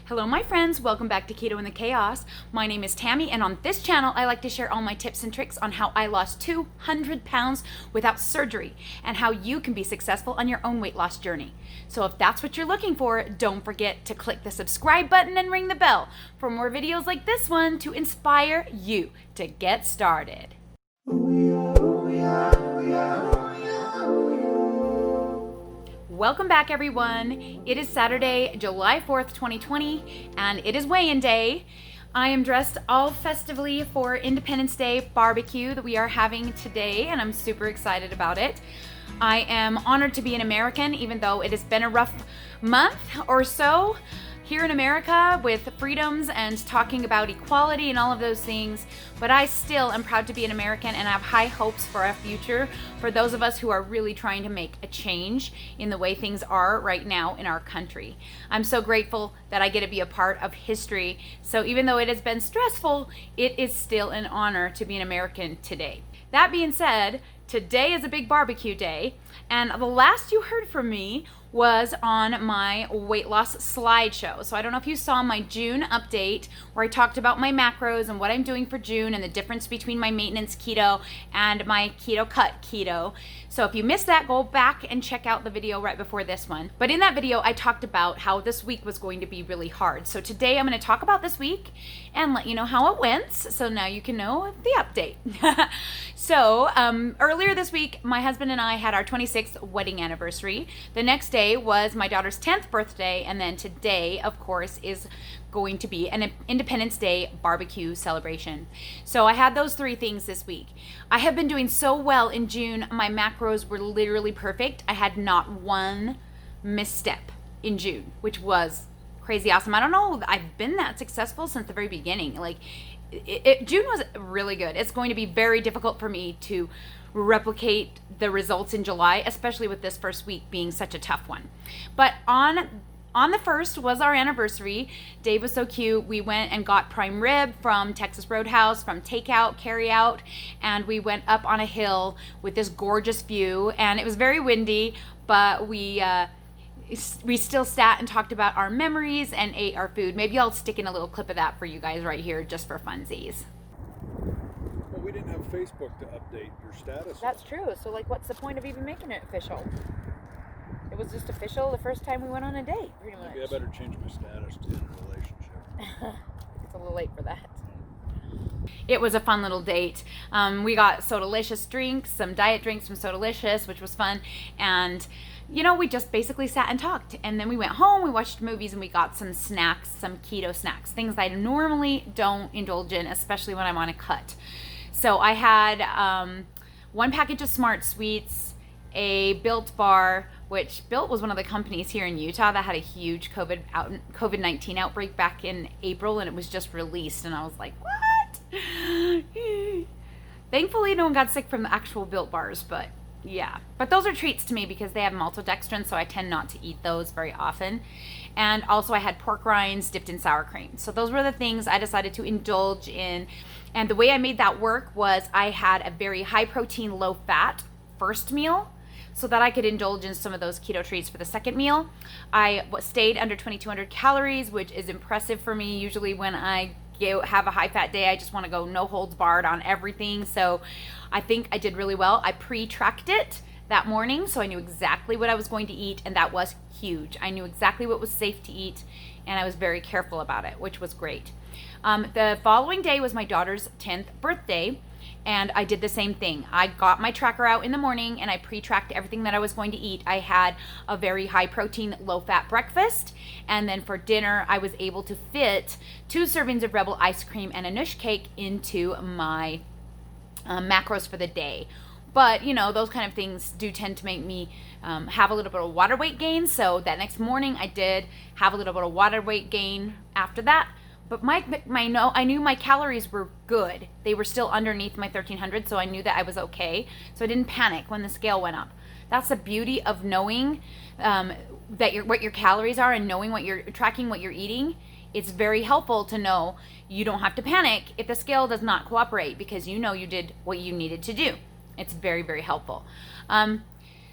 Hello my friends, welcome back to Keto and the Chaos. My name is Tammy, and on this channel I like to share all my tips and tricks on how I lost 200 pounds without surgery and how you can be successful on your own weight loss journey. So if that's what you're looking for, don't forget to click the subscribe button and ring the bell for more videos like this one to inspire you to get started. Welcome back everyone. It is Saturday, July 4th, 2020, and it is weigh-in day. I am dressed all festively for Independence Day barbecue that we are having today, and I'm super excited about it. I am honored to be an American, even though it has been a rough month or so here in America with freedoms and talking about equality and all of those things, but I still am proud to be an American, and I have high hopes for our future for those of us who are really trying to make a change in the way things are right now in our country. I'm so grateful that I get to be a part of history, so even though it has been stressful, it is still an honor to be an American today. That being said, today is a big barbecue day, and the last you heard from me was on my weight loss slideshow. So I don't know if you saw my June update where I talked about my macros and what I'm doing for June and the difference between my maintenance keto and my keto cut keto. So if you missed that, go back and check out the video right before this one. But in that video, I talked about how this week was going to be really hard. So today I'm going to talk about this week and let you know how it went. So now you can know the update. So earlier this week, my husband and I had our 26th wedding anniversary. The next day was my daughter's 10th birthday, and then today, of course, is going to be an Independence Day barbecue celebration. So I had those three things this week. I have been doing so well in June. My macros were literally perfect. I had not one misstep in June, which was crazy awesome. I don't know, I've been that successful since the very beginning. Like, June was really good. It's going to be very difficult for me to replicate the results in July, especially with this first week being such a tough one. But on the 1st was our anniversary. Dave was so cute. We went and got prime rib from Texas Roadhouse, from takeout, carry out, and we went up on a hill with this gorgeous view, and it was very windy, but we still sat and talked about our memories and ate our food. Maybe I'll stick in a little clip of that for you guys right here just for funsies. Well, we didn't have Facebook to update your status. That's true. So like, what's the point of even making it official? It was just official the first time we went on a date, pretty much. Maybe I better change my status to in a relationship. It's a little late for that. It was a fun little date. We got Sodalicious drinks, some diet drinks from Sodalicious, which was fun. And, you know, we just basically sat and talked. And then we went home, we watched movies, and we got some snacks, some keto snacks, things I normally don't indulge in, especially when I'm on a cut. So I had one package of Smart Sweets, a Built bar, which Built was one of the companies here in Utah that had a huge COVID-19 outbreak back in April, and it was just released, and I was like, what? Thankfully, no one got sick from the actual Built bars, but yeah. But those are treats to me because they have maltodextrin, so I tend not to eat those very often. And also I had pork rinds dipped in sour cream. So those were the things I decided to indulge in. And the way I made that work was I had a very high protein, low fat first meal, so that I could indulge in some of those keto treats for the second meal. I stayed under 2,200 calories, which is impressive for me. Usually when I have a high fat day, I just want to go no holds barred on everything. So I think I did really well. I pre-tracked it that morning, so I knew exactly what I was going to eat, and that was huge. I knew exactly what was safe to eat, and I was very careful about it, which was great. The following day was my daughter's 10th birthday, and I did the same thing. I got my tracker out in the morning and I pre-tracked everything that I was going to eat. I had a very high protein, low fat breakfast. And then for dinner, I was able to fit 2 servings of Rebel ice cream and a Nush cake into my macros for the day. But, you know, those kind of things do tend to make me have a little bit of water weight gain. So that next morning I did have a little bit of water weight gain after that. But I knew my calories were good. They were still underneath my 1,300, so I knew that I was okay. So I didn't panic when the scale went up. That's the beauty of knowing what your calories are and knowing tracking what you're eating. It's very helpful to know you don't have to panic if the scale does not cooperate, because you know you did what you needed to do. It's very, very helpful.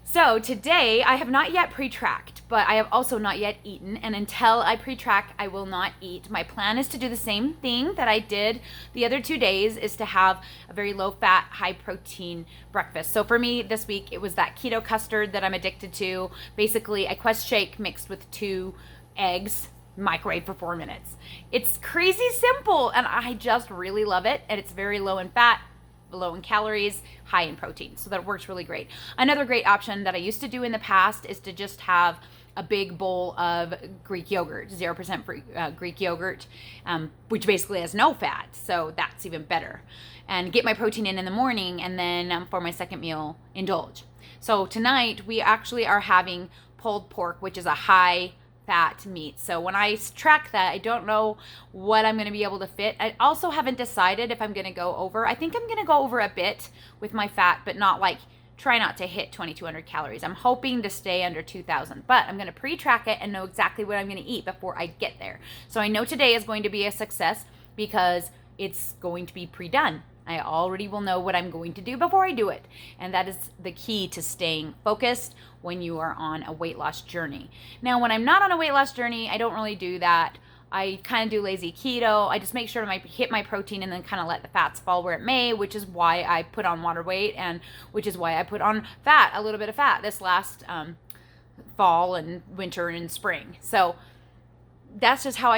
So today I have not yet pre-tracked, but I have also not yet eaten, and until I pre-track, I will not eat. My plan is to do the same thing that I did the other 2 days, is to have a very low-fat, high-protein breakfast. So for me this week, it was that keto custard that I'm addicted to. Basically, a Quest shake mixed with 2 eggs, microwave for 4 minutes. It's crazy simple, and I just really love it, and it's very low in fat, low in calories, high in protein. So that works really great. Another great option that I used to do in the past is to just have a big bowl of Greek yogurt, 0% free, Greek yogurt, which basically has no fat. So that's even better. And get my protein in the morning, and then for my second meal, indulge. So tonight we actually are having pulled pork, which is a high fat meat. So when I track that, I don't know what I'm going to be able to fit. I also haven't decided if I'm going to go over. I think I'm going to go over a bit with my fat, but not like try not to hit 2,200 calories. I'm hoping to stay under 2,000, but I'm going to pre-track it and know exactly what I'm going to eat before I get there. So I know today is going to be a success because it's going to be pre-done. I already will know what I'm going to do before I do it. And that is the key to staying focused when you are on a weight loss journey. Now, when I'm not on a weight loss journey, I don't really do that. I kind of do lazy keto. I just make sure to hit my protein and then kind of let the fats fall where it may, which is why I put on water weight, and which is why I put on fat, a little bit of fat this last fall and winter and spring. So that's just how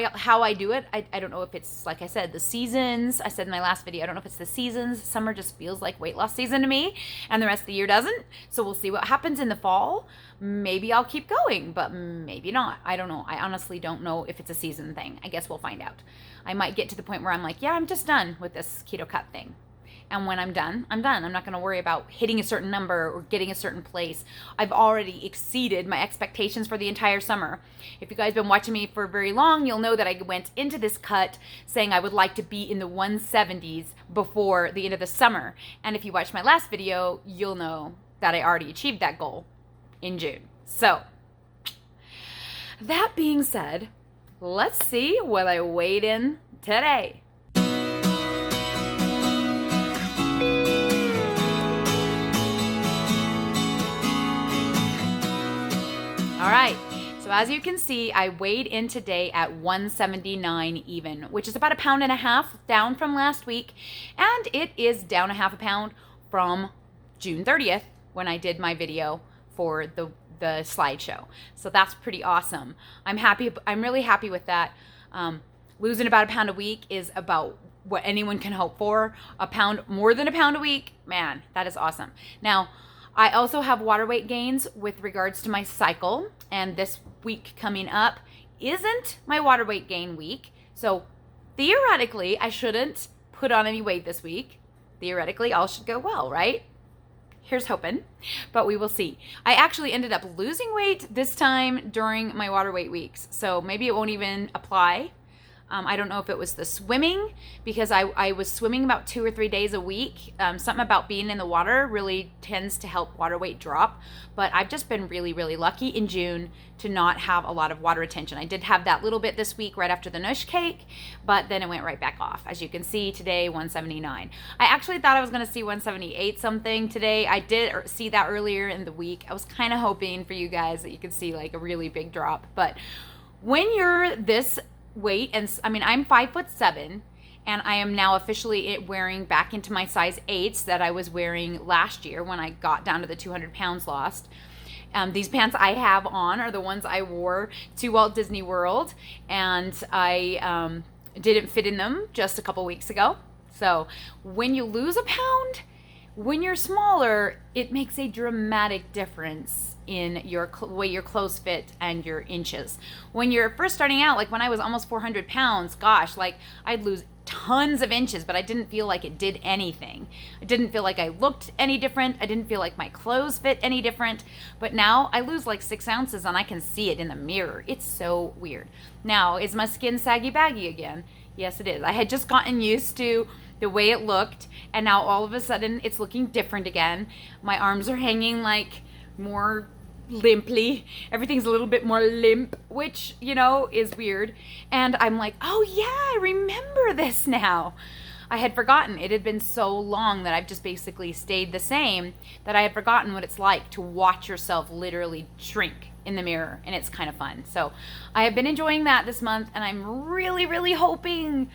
I do it. I don't know if it's, like I said, the seasons. I said in my last video, I don't know if it's the seasons. Summer just feels like weight loss season to me, and the rest of the year doesn't. So we'll see what happens in the fall. Maybe I'll keep going, but maybe not. I don't know. I honestly don't know if it's a season thing. I guess we'll find out. I might get to the point where I'm like, yeah, I'm just done with this keto cut thing. And when I'm done, I'm done. I'm not going to worry about hitting a certain number or getting a certain place. I've already exceeded my expectations for the entire summer. If you guys have been watching me for very long, you'll know that I went into this cut saying I would like to be in the 170s before the end of the summer. And if you watched my last video, you'll know that I already achieved that goal in June. So, that being said, let's see what I weighed in today. All right, so as you can see, I weighed in today at 179 even, which is about 1.5 pounds down from last week, and it is down 0.5 pound from June 30th when I did my video for the slideshow. So that's pretty awesome. I'm happy. I'm really happy with that. Losing about 1 pound a week is about what anyone can hope for. More than 1 pound a week, man, that is awesome. Now, I also have water weight gains with regards to my cycle, and this week coming up isn't my water weight gain week. So theoretically, I shouldn't put on any weight this week. Theoretically, all should go well, right? Here's hoping, but we will see. I actually ended up losing weight this time during my water weight weeks, so maybe it won't even apply. I don't know if it was the swimming, because I was swimming about 2 or 3 days a week. Something about being in the water really tends to help water weight drop. But I've just been really, really lucky in June to not have a lot of water retention. I did have that little bit this week right after the Nush cake, but then it went right back off. As you can see today, 179. I actually thought I was going to see 178 something today. I did see that earlier in the week. I was kind of hoping for you guys that you could see like a really big drop. But when you're this weight, and I mean, I'm 5'7", and I am now officially wearing back into my size 8s that I was wearing last year when I got down to the 200 pounds lost. These pants I have on are the ones I wore to Walt Disney World, and I didn't fit in them just a couple weeks ago. So when you lose 1 pound, when you're smaller, it makes a dramatic difference in your way your clothes fit and your inches. When you're first starting out, like when I was almost 400 pounds, gosh, like I'd lose tons of inches, but I didn't feel like it did anything. I didn't feel like I looked any different. I didn't feel like my clothes fit any different. But now I lose like 6 ounces and I can see it in the mirror. It's so weird. Now, is my skin saggy baggy again? Yes, it is. I had just gotten used to the way it looked, and now all of a sudden it's looking different again. My arms are hanging like more limply. Everything's a little bit more limp, which, you know, is weird. And I'm like, oh yeah, I remember this now. I had forgotten. It had been so long that I've just basically stayed the same that I had forgotten what it's like to watch yourself literally shrink in the mirror, and it's kind of fun. So I have been enjoying that this month, and I'm really hoping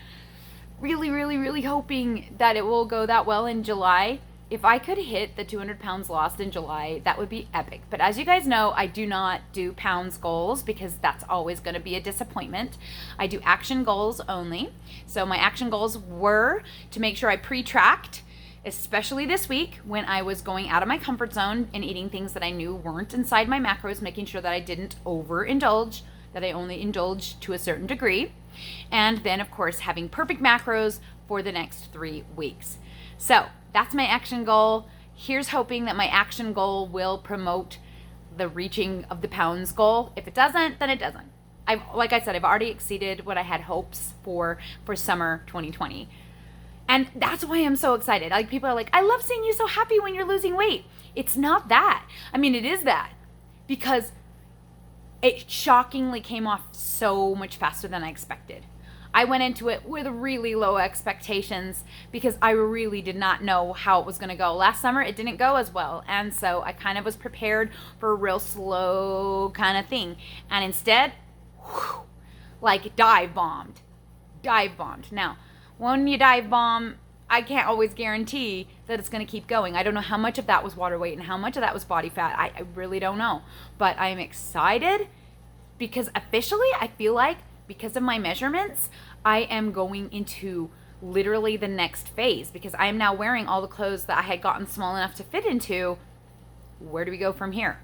that it will go that well in July. If I could hit the 200 pounds lost in July, that would be epic. But as you guys know, I do not do pounds goals because that's always going to be a disappointment. I do action goals only. So my action goals were to make sure I pre-tracked, especially this week when I was going out of my comfort zone and eating things that I knew weren't inside my macros, making sure that I didn't overindulge, that I only indulged to a certain degree. And then, of course, having perfect macros for the next 3 weeks. So that's my action goal. Here's hoping that my action goal will promote the reaching of the pounds goal. If it doesn't, then it doesn't. Like I said, I've already exceeded what I had hopes for summer 2020. And that's why I'm so excited. Like, people are like, I love seeing you so happy when you're losing weight. It's not that. I mean, it is that, because it shockingly came off so much faster than I expected. I went into it with really low expectations because I really did not know how it was going to go. Last summer, it didn't go as well. And so I kind of was prepared for a real slow kind of thing. And instead, whew, like dive bombed. Now, when you dive bomb, I can't always guarantee that it's going to keep going. I don't know how much of that was water weight and how much of that was body fat. I really don't know. But I am excited because officially I feel like, because of my measurements, I am going into literally the next phase, because I am now wearing all the clothes that I had gotten small enough to fit into. Where do we go from here?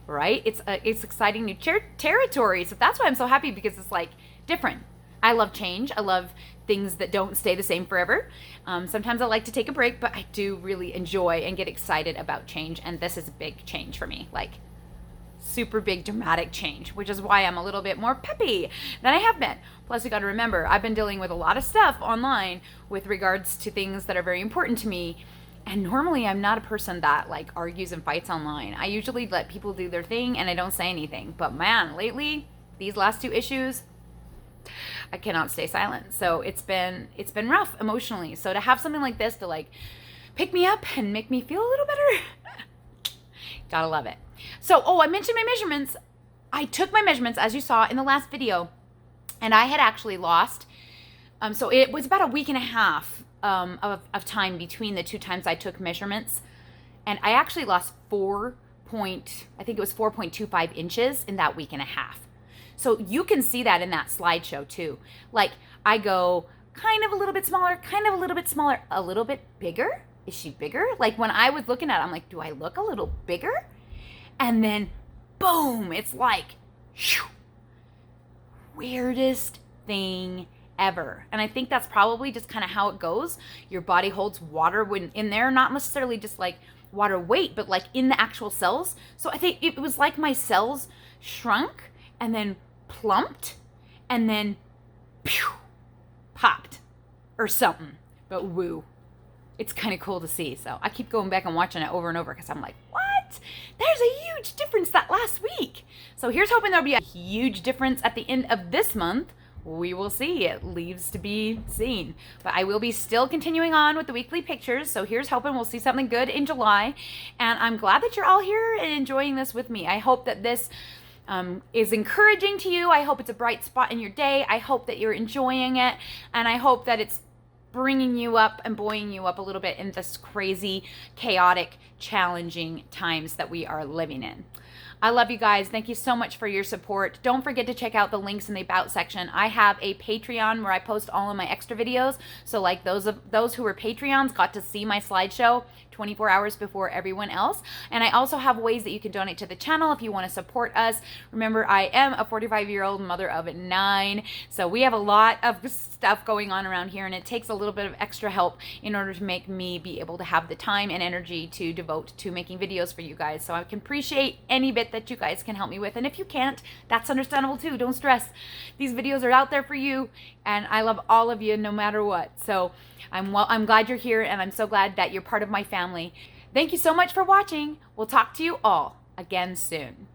Right? It's exciting new territory. So that's why I'm so happy, because it's like different. I love change. I love things that don't stay the same forever. Sometimes I like to take a break, but I do really enjoy and get excited about change. And this is a big change for me. Like, super big dramatic change, which is why I'm a little bit more peppy than I have been. Plus, you got to remember, I've been dealing with a lot of stuff online with regards to things that are very important to me. And normally I'm not a person that like argues and fights online. I usually let people do their thing and I don't say anything. But man, lately, these last 2 issues, I cannot stay silent. So it's been rough emotionally. So to have something like this to like pick me up and make me feel a little better, gotta love it. So, I mentioned my measurements. I took my measurements, as you saw in the last video, and I had actually lost, so it was about a week and a half of time between the 2 times I took measurements, and I actually lost 4.25 inches in that week and a half. So you can see that in that slideshow too. Like, I go kind of a little bit smaller, kind of a little bit smaller, a little bit bigger. Is she bigger? Like, when I was looking at it, I'm like, do I look a little bigger? And then, boom, it's like, whew, weirdest thing ever. And I think that's probably just kind of how it goes. Your body holds water when in there, not necessarily just like water weight, but like in the actual cells. So I think it was like my cells shrunk and then plumped and then pew, popped or something. But woo. It's kind of cool to see. So I keep going back and watching it over and over because I'm like, what? There's a huge difference that last week. So here's hoping there'll be a huge difference at the end of this month. We will see. It leaves to be seen. But I will be still continuing on with the weekly pictures. So here's hoping we'll see something good in July. And I'm glad that you're all here and enjoying this with me. I hope that this is encouraging to you. I hope it's a bright spot in your day. I hope that you're enjoying it. And I hope that it's bringing you up and buoying you up a little bit in this crazy, chaotic, challenging times that we are living in. I love you guys. Thank you so much for your support. Don't forget to check out the links in the About section. I have a Patreon where I post all of my extra videos. So like those who were Patreons got to see my slideshow 24 hours before everyone else. And I also have ways that you can donate to the channel if you want to support us. Remember, I am a 45-year-old mother of 9. So we have a lot of stuff going on around here, and it takes a little bit of extra help in order to make me be able to have the time and energy to devote to making videos for you guys. So I can appreciate any bit that you guys can help me with. And if you can't, that's understandable too. Don't stress. These videos are out there for you, and I love all of you no matter what. So I'm glad you're here, and I'm so glad that you're part of my family. Thank you so much for watching. We'll talk to you all again soon.